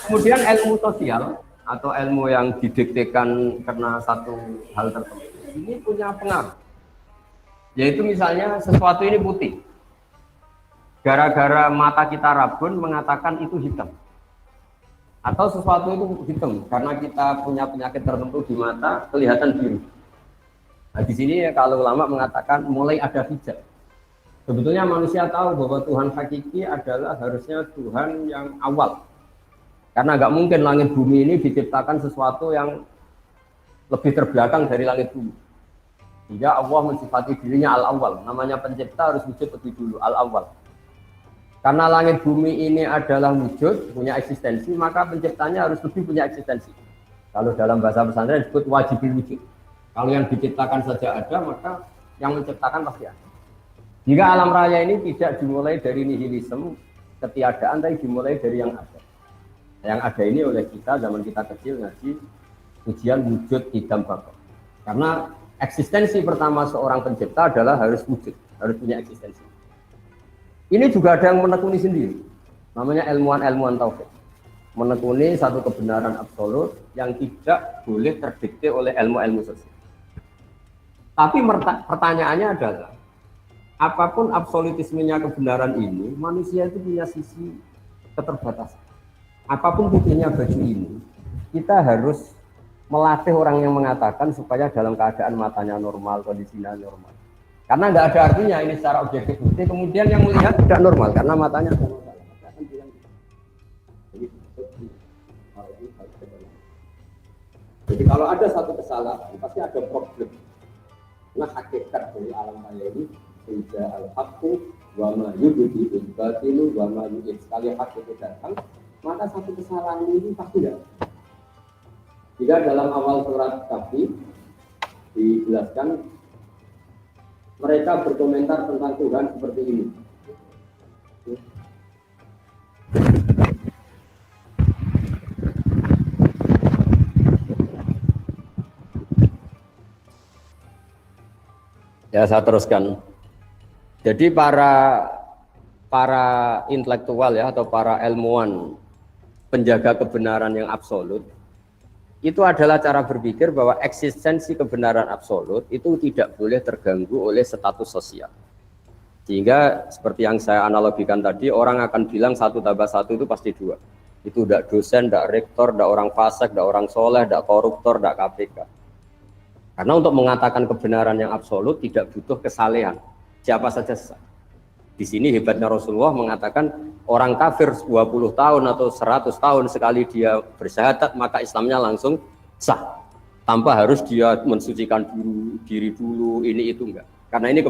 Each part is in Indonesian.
Kemudian ilmu sosial atau ilmu yang didiktekan karena satu hal tertentu ini punya pengaruh. Yaitu misalnya sesuatu ini putih. Gara-gara mata kita rabun mengatakan itu hitam. Atau sesuatu itu hitam karena kita punya penyakit tertentu di mata kelihatan biru. Nah, di sini ya, kalau ulama mengatakan mulai ada hijab. Sebetulnya manusia tahu bahwa Tuhan hakiki adalah harusnya Tuhan yang awal. Karena nggak mungkin langit bumi ini diciptakan sesuatu yang lebih terbelakang dari langit bumi. Sehingga Allah mensifati dirinya al-awwal. Namanya pencipta harus wujud lebih dulu, al-awwal. Karena langit bumi ini adalah wujud, punya eksistensi, maka penciptanya harus lebih punya eksistensi. Kalau dalam bahasa pesantren disebut wajibul wujud. Kalau yang diciptakan saja ada, maka yang menciptakan pasti ada. Jika alam raya ini tidak dimulai dari nihilisme, ketiadaan, tapi dimulai dari yang ada. Yang ada ini oleh kita, zaman kita kecil ngaji, ujian wujud hitam bakar. Karena eksistensi pertama seorang pencipta adalah harus wujud, harus punya eksistensi. Ini juga ada yang menekuni sendiri, namanya ilmuwan-ilmuwan tauhid. Menekuni satu kebenaran absolut yang tidak boleh terdikte oleh ilmu-ilmu sosial. Tapi pertanyaannya adalah, apapun absolutismenya kebenaran ini, manusia itu punya sisi keterbatasan. Apapun putihnya baju ini, kita harus melatih orang yang mengatakan supaya dalam keadaan matanya normal, kondisinya normal. Karena nggak ada artinya ini secara objektif putih, kemudian yang melihat tidak normal karena matanya normal. Jadi kalau ada satu kesalahan, pasti ada problem. Nah hakikat dari alam raya ini tidak al-haqqu wa ma yubdi'ul batilu wa ma yu'id. Sekali hak itu datang, maka satu kesalahan ini pasti ada. Jika dalam awal surat Kahfi dijelaskan, mereka berkomentar tentang Tuhan seperti ini. Ya, saya teruskan. Jadi para intelektual ya atau para ilmuwan penjaga kebenaran yang absolut itu adalah cara berpikir bahwa eksistensi kebenaran absolut itu tidak boleh terganggu oleh status sosial. Sehingga seperti yang saya analogikan tadi, orang akan bilang 1 tambah 1 itu pasti 2. Itu tidak dosen, tidak rektor, tidak orang fasik, tidak orang soleh, tidak koruptor, tidak KPK. Karena untuk mengatakan kebenaran yang absolut tidak butuh kesalehan. Siapa saja sah. Di sini hebatnya Rasulullah mengatakan orang kafir 20 tahun atau 100 tahun sekali dia bersyahadat maka Islamnya langsung sah. Tanpa harus dia mensucikan diri dulu, ini itu enggak. Karena ini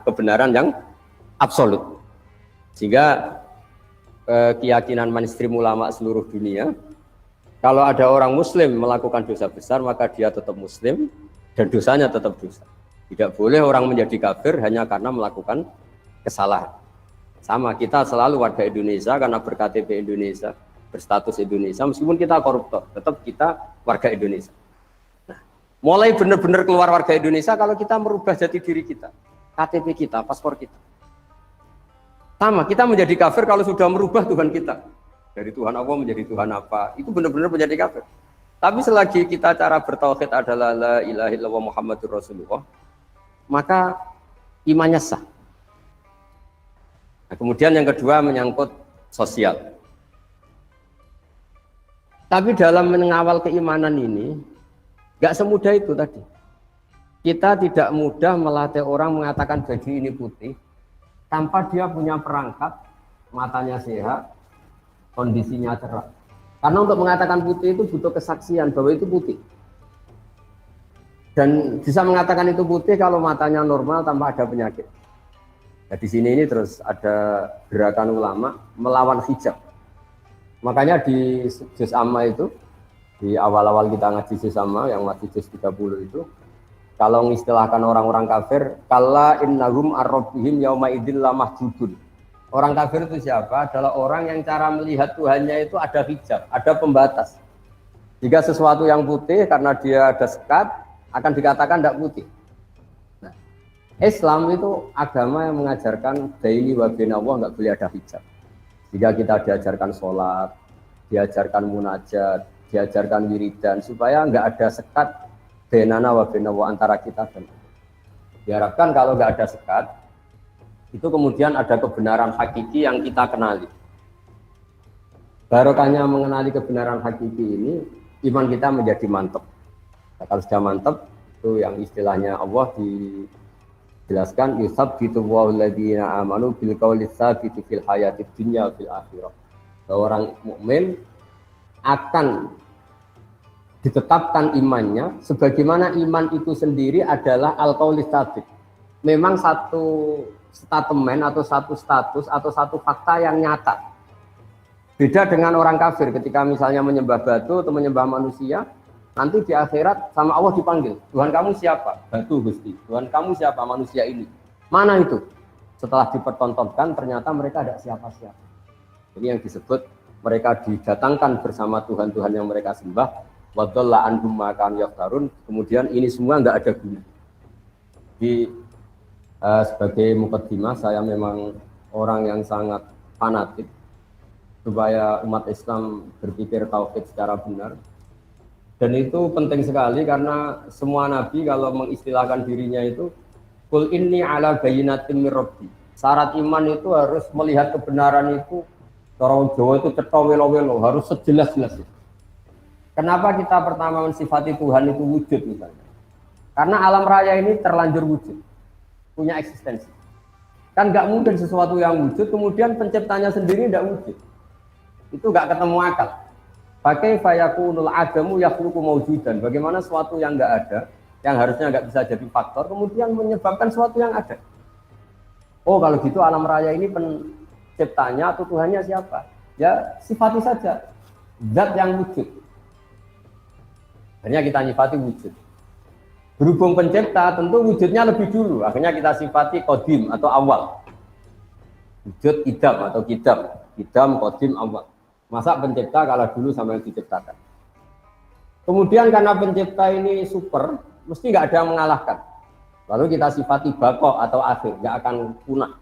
kebenaran yang absolut. Sehingga keyakinan mainstream ulama seluruh dunia, kalau ada orang muslim melakukan dosa besar maka dia tetap muslim dan dosanya tetap dosa. Tidak boleh orang menjadi kafir hanya karena melakukan kesalahan. Sama, kita selalu warga Indonesia karena berKTP Indonesia, berstatus Indonesia, meskipun kita koruptor, tetap kita warga Indonesia. Nah, mulai benar-benar keluar warga Indonesia kalau kita merubah jati diri kita, KTP kita, paspor kita. Sama, kita menjadi kafir kalau sudah merubah Tuhan kita. Dari Tuhan Allah menjadi Tuhan apa, itu benar-benar menjadi kafir. Tapi selagi kita cara bertauhid adalah la ilaha illallah Muhammadur Rasulullah, maka imannya sah. Nah, kemudian yang kedua menyangkut sosial. Tapi dalam mengawal keimanan ini, nggak semudah itu tadi. Kita tidak mudah melatih orang mengatakan baju ini putih, tanpa dia punya perangkat, matanya sehat, kondisinya cerah. Karena untuk mengatakan putih itu butuh kesaksian bahwa itu putih. Dan bisa mengatakan itu putih kalau matanya normal tanpa ada penyakit. Nah, di sini ini terus ada gerakan ulama melawan hijab. Makanya di juz amma itu, di awal-awal kita ngaji juz amma yang masih juz 30 itu, kalau mengistilahkan orang-orang kafir, kalla innahum ar-rabbihim yauma idzin lamahjubun. Orang kafir itu siapa? Adalah orang yang cara melihat Tuhannya itu ada hijab, ada pembatas. Jika sesuatu yang putih karena dia ada sekat, akan dikatakan tidak putih. Nah, Islam itu agama yang mengajarkan baini wa baina Allah nggak boleh ada hijab. Jika kita diajarkan sholat, diajarkan munajat, diajarkan wiridan, supaya nggak ada sekat benana wa benawa antara kita dan Allah. Diharapkan kalau nggak ada sekat, itu kemudian ada kebenaran hakiki yang kita kenali. Barokahnya mengenali kebenaran hakiki ini, iman kita menjadi mantap. Nah, kalau sudah mantap, itu yang istilahnya Allah dijelaskan, yusabbitu Allahu alladziina aamanu bil qawli tsabiti fil hayatid dunya fil akhirah. Bahwa orang mukmin akan ditetapkan imannya sebagaimana iman itu sendiri adalah al-qauli tsabit. Memang satu statement atau satu status atau satu fakta yang nyata. Beda dengan orang kafir ketika misalnya menyembah batu atau menyembah manusia, nanti di akhirat sama Allah dipanggil, Tuhan kamu siapa? Batu Gusti. Tuhan kamu siapa? Manusia ini. Mana itu? Setelah dipertontonkan ternyata mereka ada siapa-siapa. Ini yang disebut mereka didatangkan bersama Tuhan-Tuhan yang mereka sembah. Wadalla anhum ma kanu yaftarun. Kemudian ini semua nggak ada guna. Sebagai mukaddimah, saya memang orang yang sangat fanatik supaya umat Islam berpikir tauhid secara benar. Dan itu penting sekali karena semua nabi kalau mengistilahkan dirinya itu qul inni ala bayyinatin mir rabbi. Syarat iman itu harus melihat kebenaran itu, orang Jawa itu cetha welo-welo, harus sejelas-jelasnya. Kenapa kita pertama mensifati Tuhan itu wujud misalnya? Karena alam raya ini terlanjur wujud, punya eksistensi. Kan nggak mungkin sesuatu yang wujud kemudian penciptanya sendiri tidak wujud. Itu nggak ketemu akal. Pakai fayakunul adamu yakhluqu mawjudan. Bagaimana sesuatu yang nggak ada, yang harusnya nggak bisa jadi faktor, kemudian menyebabkan sesuatu yang ada. Oh kalau gitu alam raya ini penciptanya atau Tuhannya siapa? Ya sifati saja zat yang wujud. Akhirnya kita nyifati wujud. Berhubung pencipta tentu wujudnya lebih dulu. Akhirnya kita sifati qadim atau awal. Wujud idam atau kidam. Idam, qadim, awal. Masa pencipta kalah dulu sama yang diciptakan. Kemudian karena pencipta ini super, mesti nggak ada yang mengalahkan. Lalu kita sifati bako atau akhir, nggak akan punah.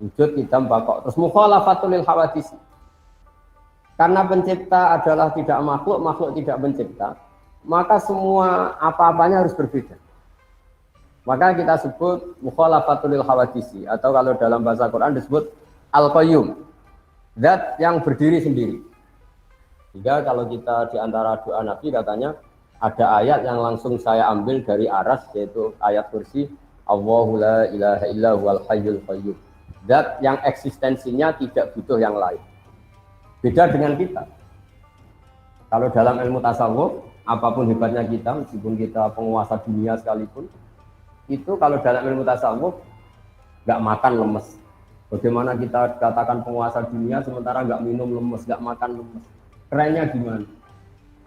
Wujud, idam, bako. Terus mukhalafatul lil hawadisi. Karena pencipta adalah tidak makhluk, makhluk tidak pencipta, maka semua apa-apanya harus berbeda. Maka kita sebut mukhalafatul lil hawadisi, atau kalau dalam bahasa Quran disebut al-qayyum. Zat yang berdiri sendiri. Sehingga kalau kita di antara doa Nabi katanya ada ayat yang langsung saya ambil dari aras, yaitu ayat kursi Allahu la ilaha illa huwal hayyul qayyum. Zat yang eksistensinya tidak butuh yang lain. Beda dengan kita. Kalau dalam ilmu tasawuf, apapun hebatnya kita, meskipun kita penguasa dunia sekalipun, itu kalau dalam ilmu tasawuf nggak makan lemes. Bagaimana kita katakan penguasa dunia sementara nggak minum lemes, nggak makan lemes? Kerennya gimana?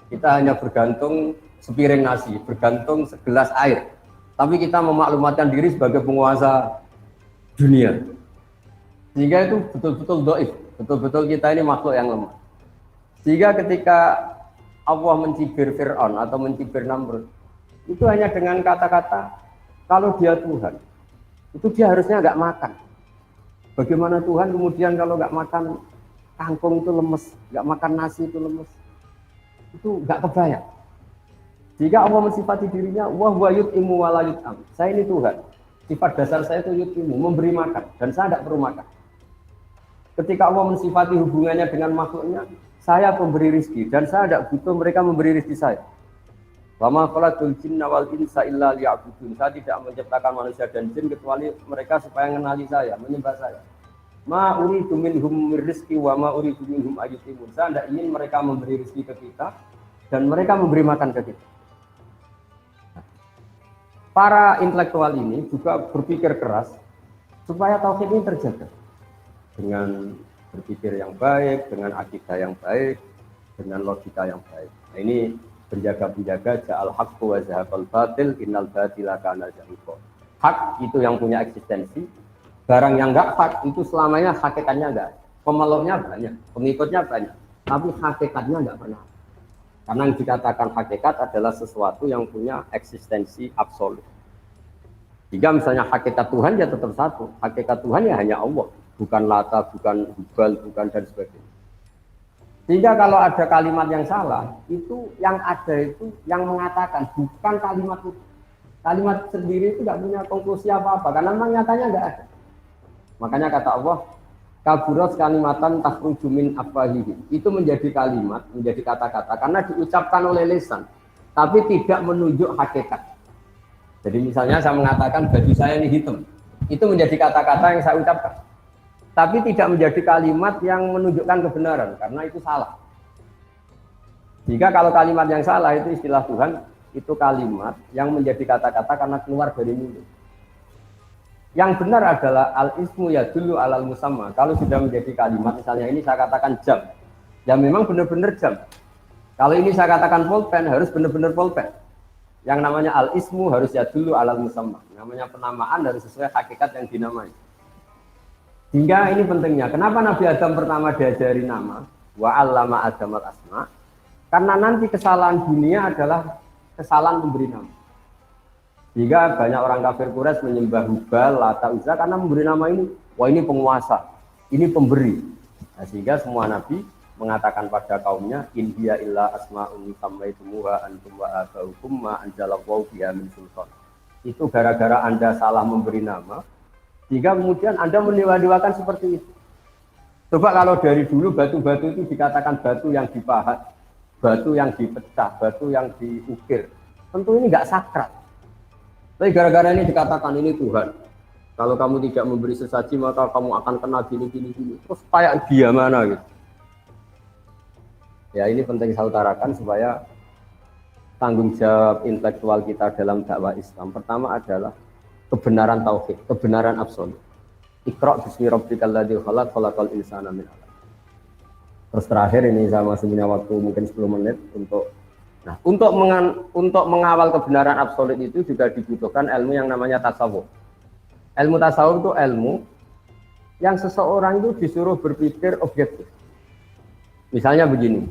Kita hanya bergantung sepiring nasi, bergantung segelas air. Tapi kita memaklumatkan diri sebagai penguasa dunia. Sehingga itu betul-betul dhaif, betul-betul kita ini makhluk yang lemah. Sehingga ketika Allah mencibir Fir'aun atau mencibir Namrud, itu hanya dengan kata-kata, kalau dia Tuhan, itu dia harusnya nggak makan. Bagaimana Tuhan kemudian kalau nggak makan kangkung itu lemes, nggak makan nasi itu lemes, itu nggak kebayang. Jika Allah mensifati dirinya, wa huwa yut'imu wa la yut'am. Saya ini Tuhan. Sifat dasar saya itu yut'imu, memberi makan, dan saya tidak perlu makan. Ketika Allah mensifati hubungannya dengan makhluknya, saya pemberi rizki, dan saya tidak butuh mereka memberi rizki saya. Wa ma khalaqtul jinna wal insa illa liya'budun. Saya tidak menciptakan manusia dan jin kecuali mereka supaya mengenali saya, menyembah saya. Ma uridu minhum rizqi wa ma uridu minhum ayyutimun. Saya tidak ingin mereka memberi rezeki ke kita dan mereka memberi makan ke kita. Para intelektual ini juga berpikir keras supaya tauhid ini terjaga dengan berpikir yang baik, dengan akidah yang baik, dengan logika yang baik. Nah, ini penjaga-penjaga ja'al haqqu wa zahaqal batil innal batila kana zahuqa. Hak itu yang punya eksistensi, barang yang enggak hak itu selamanya hakikatnya enggak. Pemeluknya banyak, pengikutnya banyak, tapi hakikatnya enggak pernah. Karena yang dikatakan hakikat adalah sesuatu yang punya eksistensi absolut. Jika misalnya hakikat Tuhan ya tetap satu, hakikat Tuhan ya hanya Allah, bukan Lata, bukan Hubal, bukan dan sebagainya. Sehingga kalau ada kalimat yang salah, itu yang ada itu yang mengatakan, bukan kalimat itu. Kalimat sendiri itu tidak punya konklusi apa-apa, karena memang nyatanya nggak ada. Makanya kata Allah, kaburat kalimatan takhruju min afwahihi. Itu menjadi kalimat, menjadi kata-kata karena diucapkan oleh lisan, tapi tidak menunjuk hakikat. Jadi misalnya saya mengatakan baju saya ini hitam, itu menjadi kata-kata yang saya ucapkan, tapi tidak menjadi kalimat yang menunjukkan kebenaran, karena itu salah. Jika kalau kalimat yang salah itu istilah Tuhan, itu kalimat yang menjadi kata-kata karena keluar dari mulut. Yang benar adalah al-ismu ya dulu alal musamma. Kalau sudah menjadi kalimat, misalnya ini saya katakan jam, ya memang benar-benar jam. Kalau ini saya katakan pulpen, harus benar-benar pulpen. Yang namanya al-ismu harus ya dulu alal musamma. Namanya penamaan harus sesuai hakikat yang dinamai. Hingga ini pentingnya. Kenapa Nabi Adam pertama diajari nama? Wa 'allama Adam al-asma. Karena nanti kesalahan dunia adalah kesalahan memberi nama. Jika banyak orang kafir Quraisy menyembah Hubal, Lata, Uzza karena memberi nama ini, wah ini penguasa, ini pemberi. Nah, sehingga semua nabi mengatakan pada kaumnya, in hiya illa asma'un sammaitumuha antum wa abaukum ma anzalallahu biha min sultan. Itu gara-gara Anda salah memberi nama, sehingga kemudian Anda meniwa-niwakan seperti itu. Coba kalau dari dulu batu-batu itu dikatakan batu yang dipahat, batu yang dipecah, batu yang diukir, tentu ini nggak sakral. Tapi gara-gara ini dikatakan ini Tuhan. Kalau kamu tidak memberi sesaji maka kamu akan kena gini. Terus kayak dia mana gitu. Ya ini penting saya utarakan supaya tanggung jawab intelektual kita dalam dakwah Islam. Pertama adalah kebenaran tauhid, kebenaran absolut. Iqra' bismi rabbikal ladzi khalaq, khalaqal insana min 'alaq. Terus terakhir ini saya masih punya waktu mungkin 10 menit untuk mengawal kebenaran absolut itu juga dibutuhkan ilmu yang namanya tasawuf. Ilmu tasawuf itu ilmu yang seseorang itu disuruh berpikir objektif. Misalnya begini,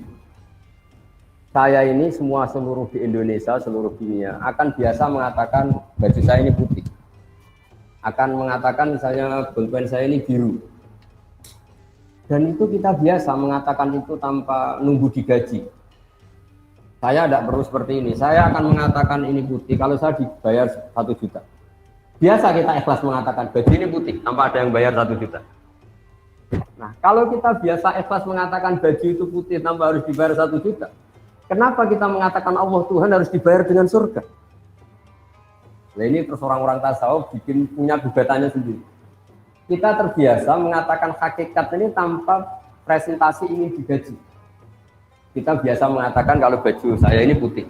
saya ini seluruh di Indonesia, seluruh dunia akan biasa mengatakan baju saya ini putih, akan mengatakan misalnya pulpen saya ini biru, dan itu kita biasa mengatakan itu tanpa nunggu digaji. Saya tidak perlu seperti ini. Saya akan mengatakan ini putih kalau saya dibayar 1 juta. Biasa kita ikhlas mengatakan baju ini putih tanpa ada yang bayar 1 juta. Nah, kalau kita biasa ikhlas mengatakan baju itu putih tanpa harus dibayar 1 juta, kenapa kita mengatakan Allah Tuhan harus dibayar dengan surga? Nah ini terus orang-orang tasawuf bikin punya gugatannya sendiri. Kita terbiasa mengatakan hakikat ini tanpa presentasi ingin digaji. Kita biasa mengatakan kalau baju saya ini putih,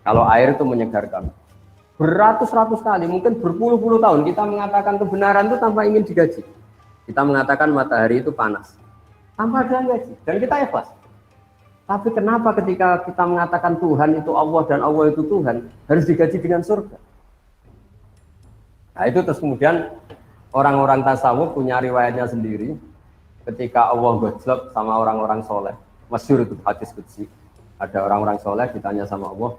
kalau air itu menyegarkan. Beratus-ratus kali, mungkin berpuluh-puluh tahun kita mengatakan kebenaran itu tanpa ingin digaji. Kita mengatakan matahari itu panas, tanpa ada yang gaji, dan kita ikhlas. Tapi kenapa ketika kita mengatakan Tuhan itu Allah dan Allah itu Tuhan, harus digaji dengan surga? Nah itu terus kemudian orang-orang tasawuf punya riwayatnya sendiri. Ketika Allah gojlok sama orang-orang soleh, masyhur itu hadis qudsi. Ada orang-orang soleh ditanya sama Allah,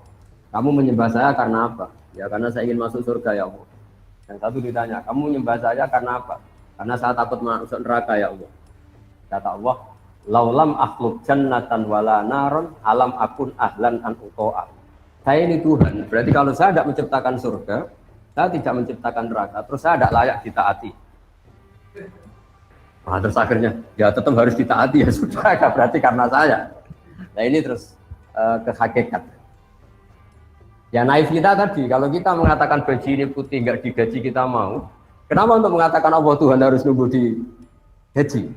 kamu menyembah saya karena apa? Ya karena saya ingin masuk surga ya Allah. Yang satu ditanya, kamu menyembah saya karena apa? Karena saya takut masuk neraka ya Allah. Kata Allah, laulam akhluk jannatan wala naron alam akun ahlan an uto'a. Saya ini Tuhan, berarti kalau saya tidak menciptakan surga, saya tidak menciptakan neraka, terus saya tidak layak ditaati. Nah, terus akhirnya ya tetap harus ditaati ya sudah, berarti karena saya. Nah ini terus ke hakikat. Ya naif kita tadi, kalau kita mengatakan baju ini putih nggak digaji kita mau. Kenapa untuk mengatakan Allah Tuhan harus nunggu digaji?